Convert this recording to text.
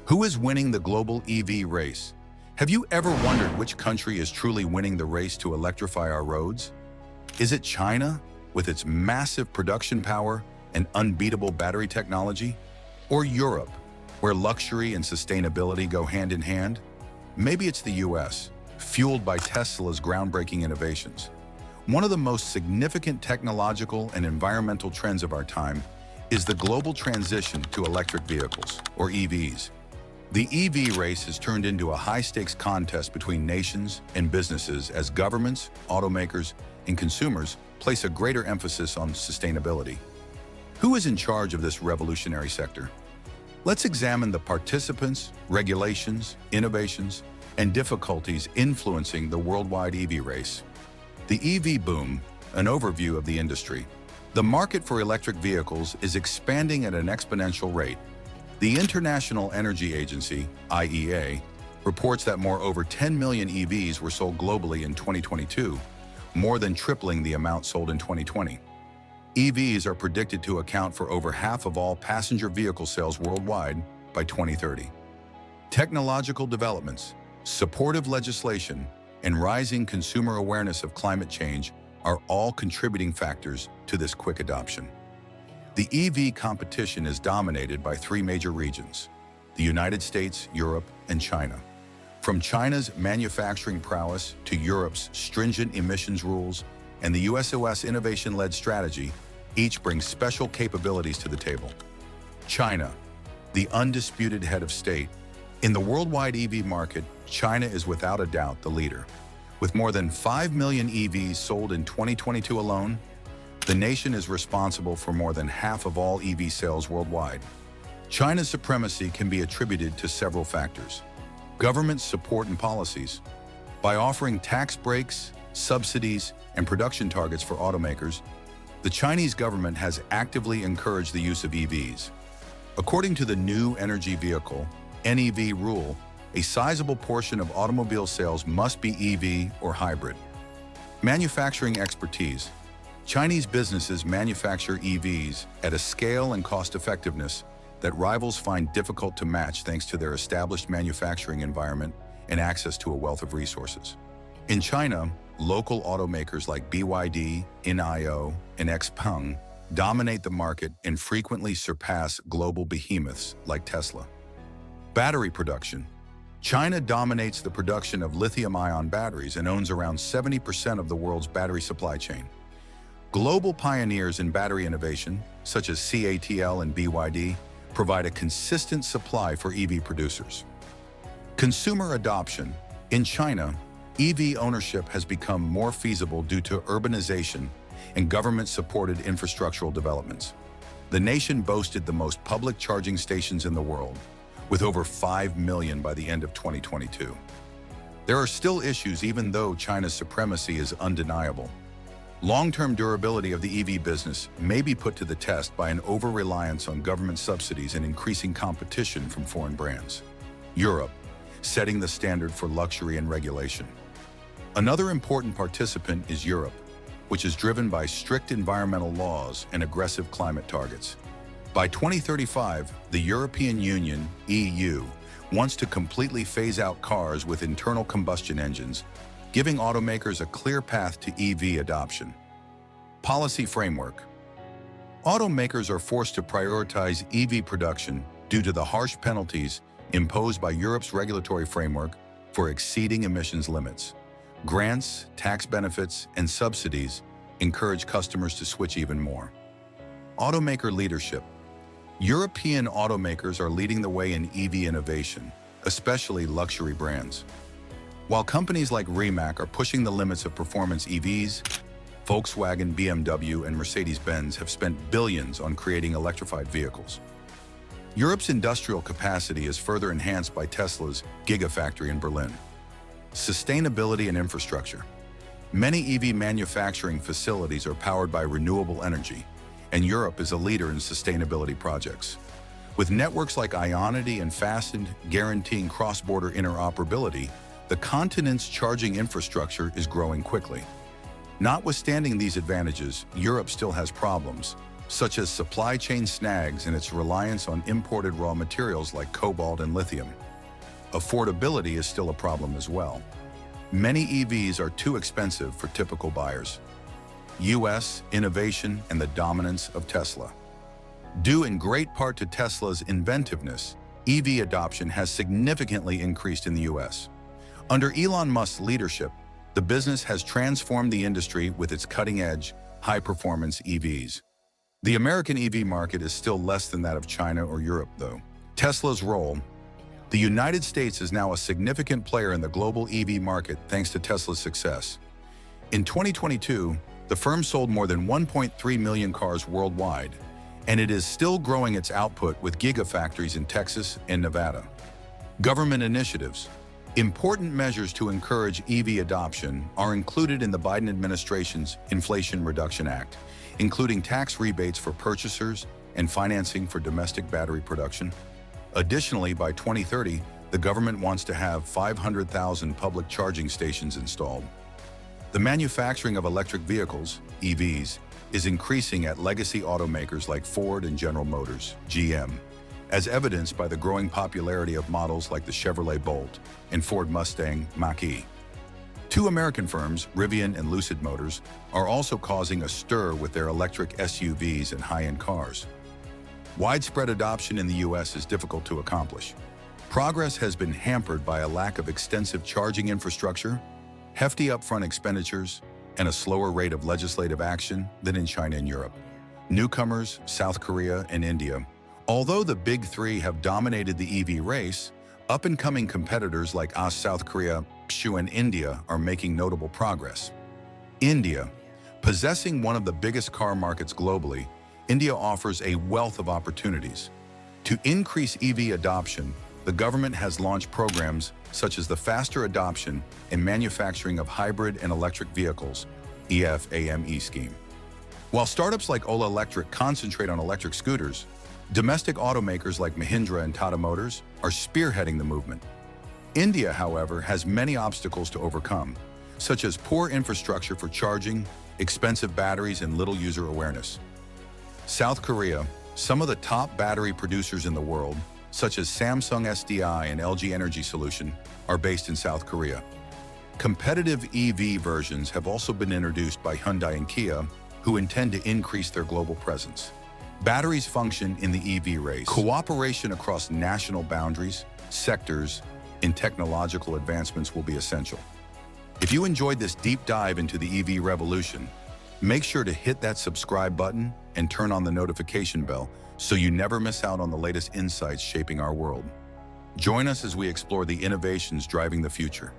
Who is winning the global EV race? Have you ever wondered which country is truly winning the race to electrify our roads? Is it China, with its massive production power and unbeatable battery technology? Or Europe, where luxury and sustainability go hand in hand? Maybe it's the US, fueled by Tesla's groundbreaking innovations. One of the most significant technological and environmental trends of our time is the global transition to electric vehicles, or EVs. The EV race has turned into a high-stakes contest between nations and businesses as governments, automakers, and consumers place a greater emphasis on sustainability. Who is in charge of this revolutionary sector? Let's examine the participants, regulations, innovations, and difficulties influencing the worldwide EV race. The EV boom, an overview of the industry. The market for electric vehicles is expanding at an exponential rate. The International Energy Agency, IEA, reports that over 10 million EVs were sold globally in 2022, more than tripling the amount sold in 2020. EVs are predicted to account for over half of all passenger vehicle sales worldwide by 2030. Technological developments, supportive legislation, and rising consumer awareness of climate change are all contributing factors to this quick adoption. The EV competition is dominated by three major regions: the United States, Europe, and China. From China's manufacturing prowess to Europe's stringent emissions rules and the US's innovation-led strategy, each brings special capabilities to the table. China, the undisputed head of state. In the worldwide EV market, China is without a doubt the leader. With more than 5 million EVs sold in 2022 alone, the nation is responsible for more than half of all EV sales worldwide. China's supremacy can be attributed to several factors. Government support and policies. By offering tax breaks, subsidies, and production targets for automakers, the Chinese government has actively encouraged the use of EVs. According to the New Energy Vehicle (NEV) rule, a sizable portion of automobile sales must be EV or hybrid. Manufacturing expertise. Chinese businesses manufacture EVs at a scale and cost-effectiveness that rivals find difficult to match thanks to their established manufacturing environment and access to a wealth of resources. In China, local automakers like BYD, NIO, and XPeng dominate the market and frequently surpass global behemoths like Tesla. Battery production. China dominates the production of lithium-ion batteries and owns around 70% of the world's battery supply chain. Global pioneers in battery innovation, such as CATL and BYD, provide a consistent supply for EV producers. Consumer adoption. In China, EV ownership has become more feasible due to urbanization and government-supported infrastructural developments. The nation boasted the most public charging stations in the world, with over 5 million by the end of 2022. There are still issues even though China's supremacy is undeniable. Long-term durability of the EV business may be put to the test by an over-reliance on government subsidies and increasing competition from foreign brands. Europe, setting the standard for luxury and regulation. Another important participant is Europe, which is driven by strict environmental laws and aggressive climate targets. By 2035, the European Union, EU, wants to completely phase out cars with internal combustion engines, giving automakers a clear path to EV adoption. Policy framework. Automakers are forced to prioritize EV production due to the harsh penalties imposed by Europe's regulatory framework for exceeding emissions limits. Grants, tax benefits, and subsidies encourage customers to switch even more. Automaker leadership. European automakers are leading the way in EV innovation, especially luxury brands. While companies like Rimac are pushing the limits of performance EVs, Volkswagen, BMW, and Mercedes-Benz have spent billions on creating electrified vehicles. Europe's industrial capacity is further enhanced by Tesla's Gigafactory in Berlin. Sustainability and infrastructure. Many EV manufacturing facilities are powered by renewable energy, and Europe is a leader in sustainability projects. With networks like Ionity and Fastened guaranteeing cross-border interoperability, the continent's charging infrastructure is growing quickly. Notwithstanding these advantages, Europe still has problems, such as supply chain snags and its reliance on imported raw materials like cobalt and lithium. Affordability is still a problem as well. Many EVs are too expensive for typical buyers. U.S. innovation and the dominance of Tesla. Due in great part to Tesla's inventiveness, EV adoption has significantly increased in the U.S. Under Elon Musk's leadership, the business has transformed the industry with its cutting-edge, high-performance EVs. The American EV market is still less than that of China or Europe, though. Tesla's role. The United States is now a significant player in the global EV market thanks to Tesla's success. In 2022, the firm sold more than 1.3 million cars worldwide, and it is still growing its output with gigafactories in Texas and Nevada. Government initiatives. Important measures to encourage EV adoption are included in the Biden administration's Inflation Reduction Act, including tax rebates for purchasers and financing for domestic battery production. Additionally, by 2030, the government wants to have 500,000 public charging stations installed. The manufacturing of electric vehicles, EVs, is increasing at legacy automakers like Ford and General Motors, GM, as evidenced by the growing popularity of models like the Chevrolet Bolt and Ford Mustang Mach-E. Two American firms, Rivian and Lucid Motors, are also causing a stir with their electric SUVs and high-end cars. Widespread adoption in the U.S. is difficult to accomplish. Progress has been hampered by a lack of extensive charging infrastructure, hefty upfront expenditures, and a slower rate of legislative action than in China and Europe. Newcomers, South Korea and India. Although the big three have dominated the EV race, up-and-coming competitors like South Korea, PSU and India are making notable progress. India. Possessing one of the biggest car markets globally, India offers a wealth of opportunities. To increase EV adoption, the government has launched programs such as the Faster Adoption and Manufacturing of Hybrid and Electric Vehicles (EFAME) scheme. While startups like Ola Electric concentrate on electric scooters, domestic automakers like Mahindra and Tata Motors are spearheading the movement. India, however, has many obstacles to overcome, such as poor infrastructure for charging, expensive batteries, and little user awareness. South Korea. Some of the top battery producers in the world, such as Samsung SDI and LG Energy Solution, are based in South Korea. Competitive EV versions have also been introduced by Hyundai and Kia, who intend to increase their global presence. Batteries function in the EV race. Cooperation across national boundaries, sectors, and technological advancements will be essential. If you enjoyed this deep dive into the EV revolution, make sure to hit that subscribe button and turn on the notification bell so you never miss out on the latest insights shaping our world. Join us as we explore the innovations driving the future.